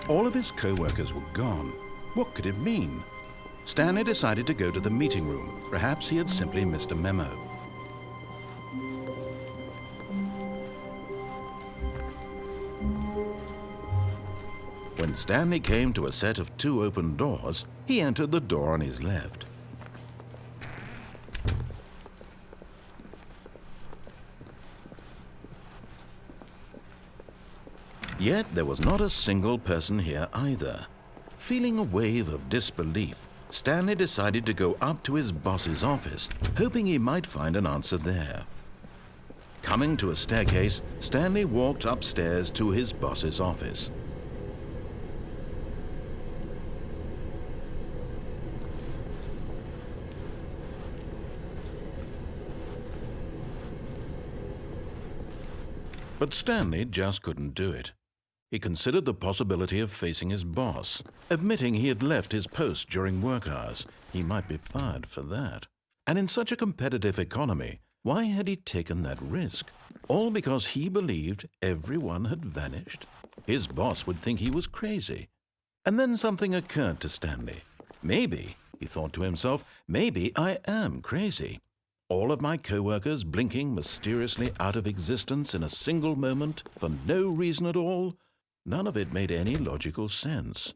All of his co-workers were gone. What could it mean? Stanley decided to go to the meeting room. Perhaps he had simply missed a memo. When Stanley came to a set of 2 open doors, he entered the door on his left. Yet there was not a single person here either. Feeling a wave of disbelief, Stanley decided to go up to his boss's office, hoping he might find an answer there. Coming to a staircase, Stanley walked upstairs to his boss's office. But Stanley just couldn't do it. He considered the possibility of facing his boss, admitting he had left his post during work hours. He might be fired for that. And in such a competitive economy, why had he taken that risk? All because he believed everyone had vanished? His boss would think he was crazy. And then something occurred to Stanley. Maybe, he thought to himself, maybe I am crazy. All of my co-workers blinking mysteriously out of existence in a single moment for no reason at all? None of it made any logical sense.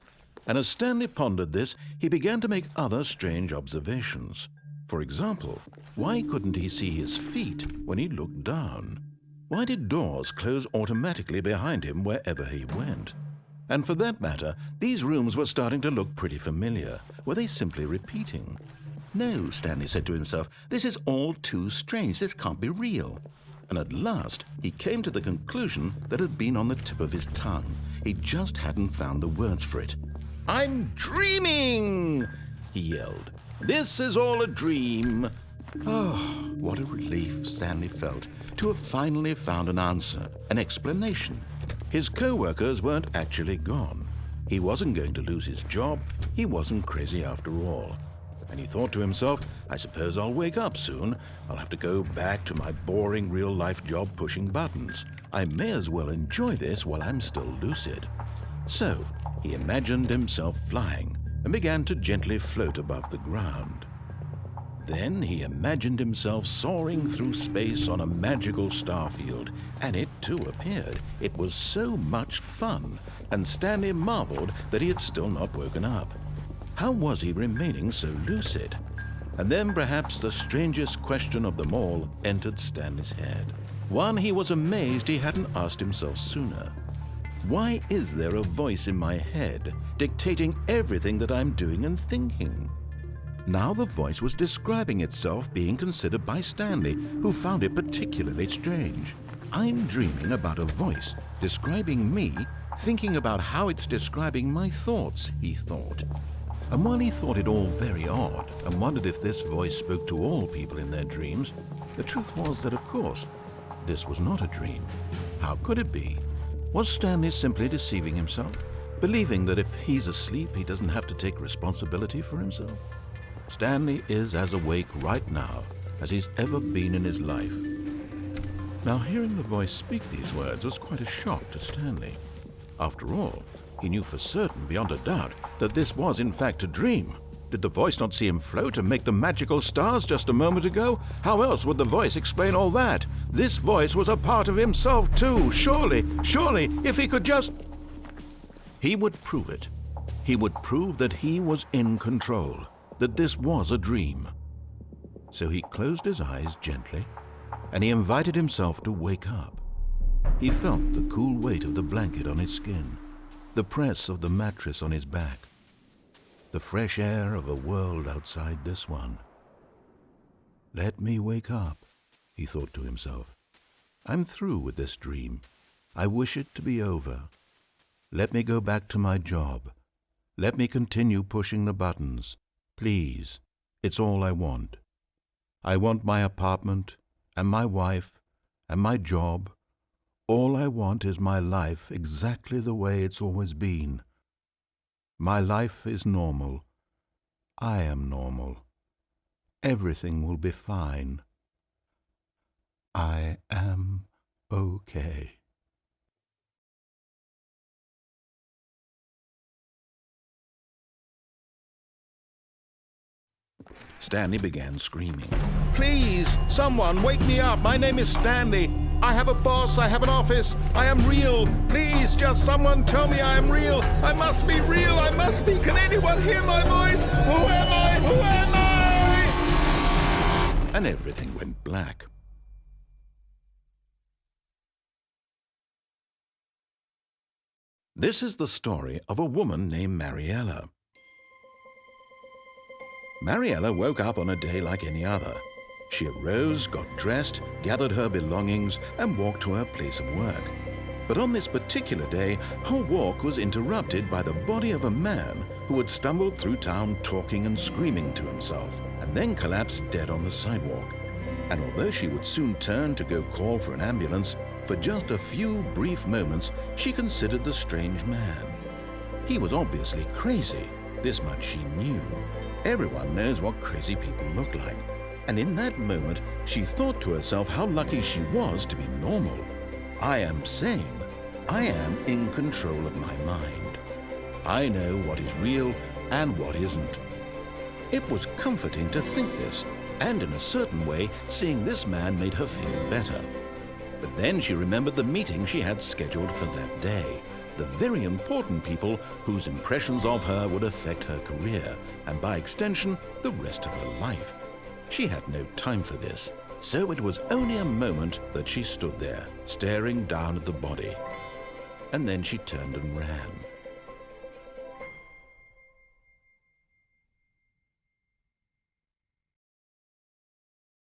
And as Stanley pondered this, he began to make other strange observations. For example, why couldn't he see his feet when he looked down? Why did doors close automatically behind him wherever he went? And for that matter, these rooms were starting to look pretty familiar. Were they simply repeating? No, Stanley said to himself, this is all too strange. This can't be real. And at last, he came to the conclusion that had been on the tip of his tongue. He just hadn't found the words for it. "I'm dreaming!" he yelled. "This is all a dream." Oh, what a relief Stanley felt to have finally found an answer, an explanation. His co-workers weren't actually gone. He wasn't going to lose his job. He wasn't crazy after all. And he thought to himself, I suppose I'll wake up soon. I'll have to go back to my boring real-life job pushing buttons. I may as well enjoy this while I'm still lucid. So he imagined himself flying and began to gently float above the ground. Then he imagined himself soaring through space on a magical starfield, and it too appeared. It was so much fun, and Stanley marveled that he had still not woken up. How was he remaining so lucid? And then perhaps the strangest question of them all entered Stanley's head. One he was amazed he hadn't asked himself sooner. Why is there a voice in my head dictating everything that I'm doing and thinking? Now the voice was describing itself being considered by Stanley, who found it particularly strange. I'm dreaming about a voice describing me, thinking about how it's describing my thoughts, he thought. And while he thought it all very odd and wondered if this voice spoke to all people in their dreams, the truth was that, of course, this was not a dream. How could it be? Was Stanley simply deceiving himself, believing that if he's asleep, he doesn't have to take responsibility for himself? Stanley is as awake right now as he's ever been in his life. Now, hearing the voice speak these words was quite a shock to Stanley. After all, he knew for certain, beyond a doubt, that this was in fact a dream. Did the voice not see him float and make the magical stars just a moment ago? How else would the voice explain all that? This voice was a part of himself too. Surely, if he could just... He would prove it. He would prove that he was in control, that this was a dream. So he closed his eyes gently, and he invited himself to wake up. He felt the cool weight of the blanket on his skin, the press of the mattress on his back, the fresh air of a world outside this one. Let me wake up, he thought to himself. I'm through with this dream. I wish it to be over. Let me go back to my job. Let me continue pushing the buttons. Please, it's all I want. I want my apartment and my wife and my job. All I want is my life exactly the way it's always been. My life is normal. I am normal. Everything will be fine. I am okay. Stanley began screaming. "Please, someone, wake me up. My name is Stanley. I have a boss. I have an office. I am real. Please, just someone tell me I am real. I must be real. I must be. Can anyone hear my voice? Who am I? Who am I?" And everything went black. This is the story of a woman named Mariella. Mariella woke up on a day like any other. She arose, got dressed, gathered her belongings, and walked to her place of work. But on this particular day, her walk was interrupted by the body of a man who had stumbled through town talking and screaming to himself, and then collapsed dead on the sidewalk. And although she would soon turn to go call for an ambulance, for just a few brief moments she considered the strange man. He was obviously crazy, this much she knew. Everyone knows what crazy people look like. And in that moment, she thought to herself how lucky she was to be normal. I am sane. I am in control of my mind. I know what is real and what isn't. It was comforting to think this, and in a certain way, seeing this man made her feel better. But then she remembered the meeting she had scheduled for that day, the very important people whose impressions of her would affect her career, and by extension, the rest of her life. She had no time for this, so it was only a moment that she stood there, staring down at the body. And then she turned and ran.